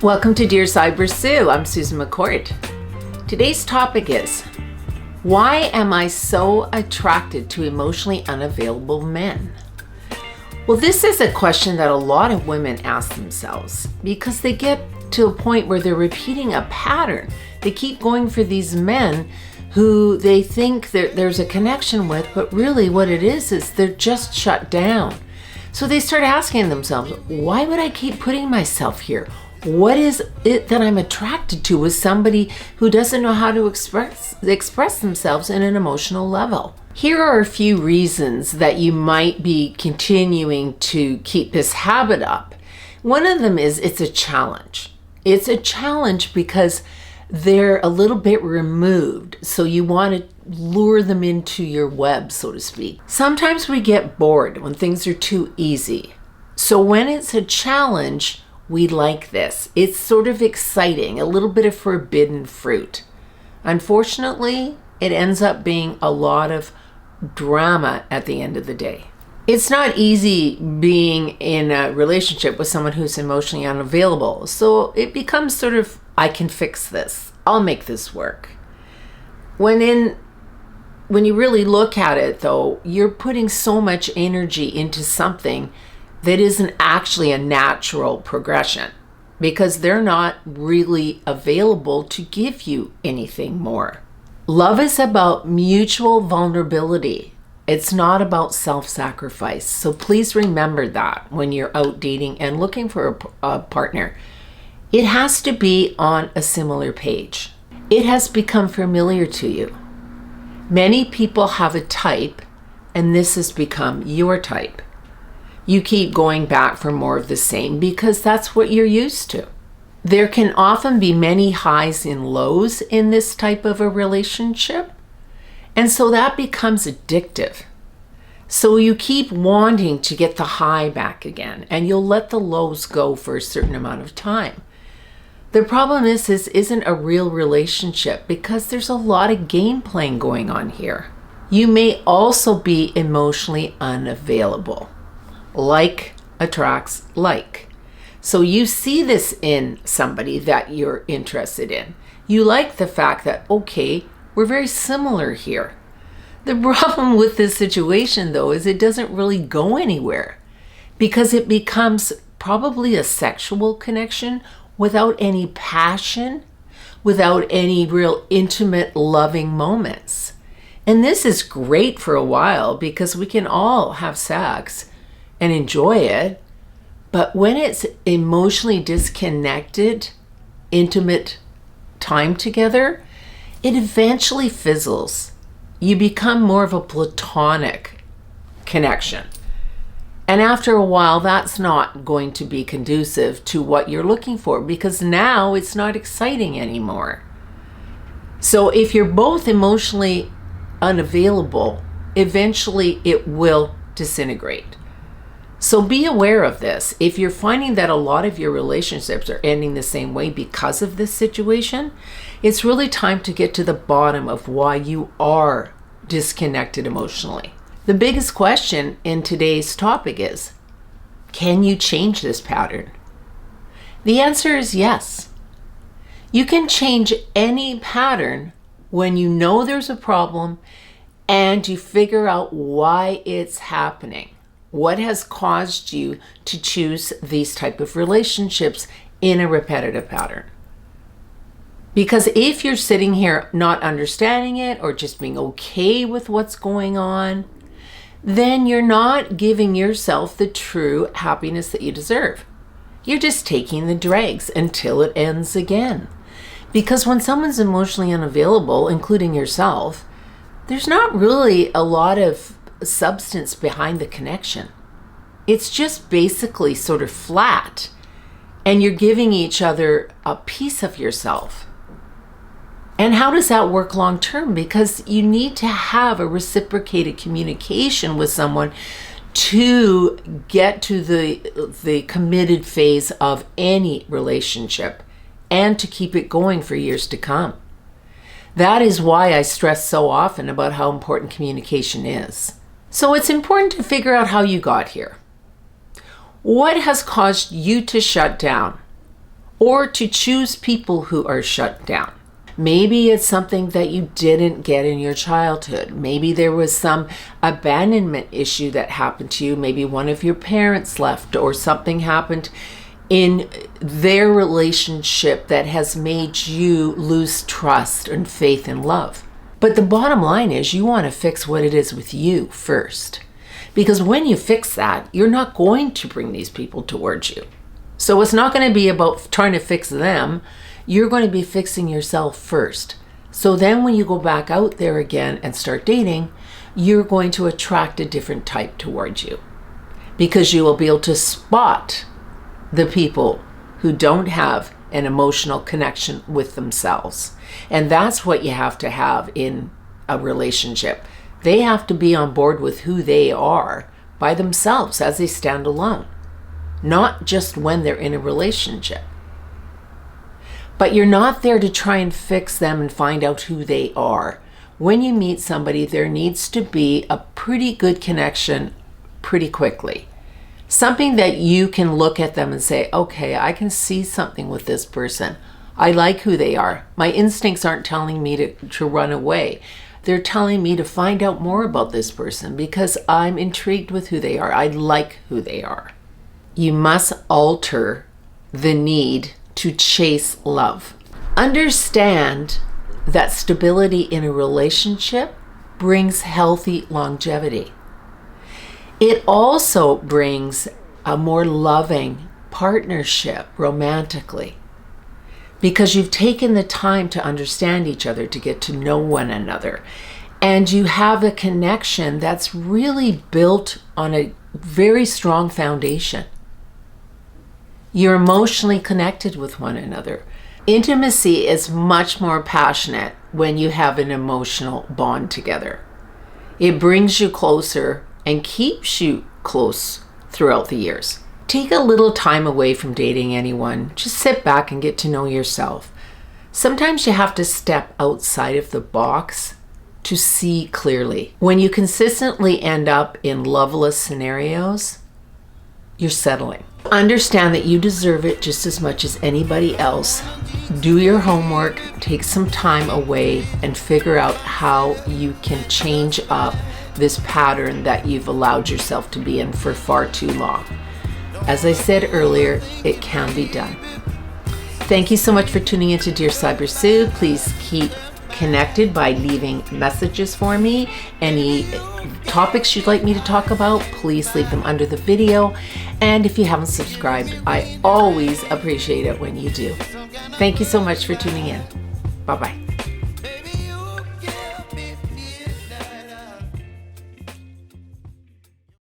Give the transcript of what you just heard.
Welcome to Dear Sybersue. I'm Susan McCord. Today's topic is, why am I so attracted to emotionally unavailable men? Well, this is a question that a lot of women ask themselves because they get to a point where they're repeating a pattern. They keep going for these men who they think there's a connection with, but really what it is they're just shut down. So they start asking themselves, why would I keep putting myself here? What is it that I'm attracted to with somebody who doesn't know how to express themselves in an emotional level? Here are a few reasons that you might be continuing to keep this habit up. One of them is it's a challenge. It's a challenge because they're a little bit removed, so you want to lure them into your web, so to speak. Sometimes we get bored when things are too easy. So when it's a challenge, we like this. It's sort of exciting, a little bit of forbidden fruit. Unfortunately, it ends up being a lot of drama at the end of the day. It's not easy being in a relationship with someone who's emotionally unavailable. So it becomes sort of, I can fix this. I'll make this work. When you really look at it though, you're putting so much energy into something that isn't actually a natural progression because they're not really available to give you anything more. Love is about mutual vulnerability. It's not about self-sacrifice. So please remember that when you're out dating and looking for a partner. It has to be on a similar page. It has become familiar to you. Many people have a type, and this has become your type. You keep going back for more of the same because that's what you're used to. There can often be many highs and lows in this type of a relationship, and so that becomes addictive. So you keep wanting to get the high back again, and you'll let the lows go for a certain amount of time. The problem is this isn't a real relationship because there's a lot of game playing going on here. You may also be emotionally unavailable. Like attracts like. So you see this in somebody that you're interested in. You like the fact that, okay, we're very similar here. The problem with this situation though is it doesn't really go anywhere because it becomes probably a sexual connection without any passion, without any real intimate loving moments. And this is great for a while because we can all have sex and enjoy it, but when it's emotionally disconnected, intimate time together, it eventually fizzles. You become more of a platonic connection. And after a while, that's not going to be conducive to what you're looking for because now it's not exciting anymore. So if you're both emotionally unavailable, eventually it will disintegrate. So be aware of this. If you're finding that a lot of your relationships are ending the same way because of this situation, it's really time to get to the bottom of why you are disconnected emotionally. The biggest question in today's topic is, can you change this pattern? The answer is yes. You can change any pattern when you know there's a problem and you figure out why it's happening. What has caused you to choose these type of relationships in a repetitive pattern? Because if you're sitting here not understanding it or just being okay with what's going on, then you're not giving yourself the true happiness that you deserve. You're just taking the dregs until it ends again. Because when someone's emotionally unavailable, including yourself, there's not really a lot of substance behind the connection. It's just basically sort of flat, and you're giving each other a piece of yourself. And how does that work long term? Because you need to have a reciprocated communication with someone to get to the committed phase of any relationship and to keep it going for years to come. That is why I stress so often about how important communication is. So it's important to figure out how you got here. What has caused you to shut down? or to choose people who are shut down. Maybe it's something that you didn't get in your childhood. Maybe there was some abandonment issue that happened to you. Maybe one of your parents left, or something happened in their relationship that has made you lose trust and faith and love. But the bottom line is, you want to fix what it is with you first. Because when you fix that, you're not going to bring these people towards you. So it's not going to be about trying to fix them. You're going to be fixing yourself first. So then when you go back out there again and start dating, you're going to attract a different type towards you, because you will be able to spot the people who don't have an emotional connection with themselves. And that's what you have to have in a relationship. They have to be on board with who they are by themselves as they stand alone, not just when they're in a relationship. But you're not there to try and fix them and find out who they are. When you meet somebody, there needs to be a pretty good connection pretty quickly. Something that you can look at them and say, okay, I can see something with this person. I like who they are. My instincts aren't telling me to run away. They're telling me to find out more about this person because I'm intrigued with who they are. I like who they are. You must alter the need to chase love. Understand that stability in a relationship brings healthy longevity. It also brings a more loving partnership romantically, because you've taken the time to understand each other, to get to know one another, and you have a connection that's really built on a very strong foundation. You're emotionally connected with one another. Intimacy is much more passionate when you have an emotional bond together. It brings you closer and keeps you close throughout the years. Take a little time away from dating anyone. Just sit back and get to know yourself. Sometimes you have to step outside of the box to see clearly. When you consistently end up in loveless scenarios, you're settling. Understand that you deserve it just as much as anybody else. Do your homework, take some time away, and figure out how you can change up this pattern that you've allowed yourself to be in for far too long. As I said earlier, it can be done. Thank you so much for tuning into Dear Sybersue. Please keep connected by leaving messages for me. Any topics you'd like me to talk about, please leave them under the video. And if you haven't subscribed, I always appreciate it when you do. Thank you so much for tuning in. Bye-bye.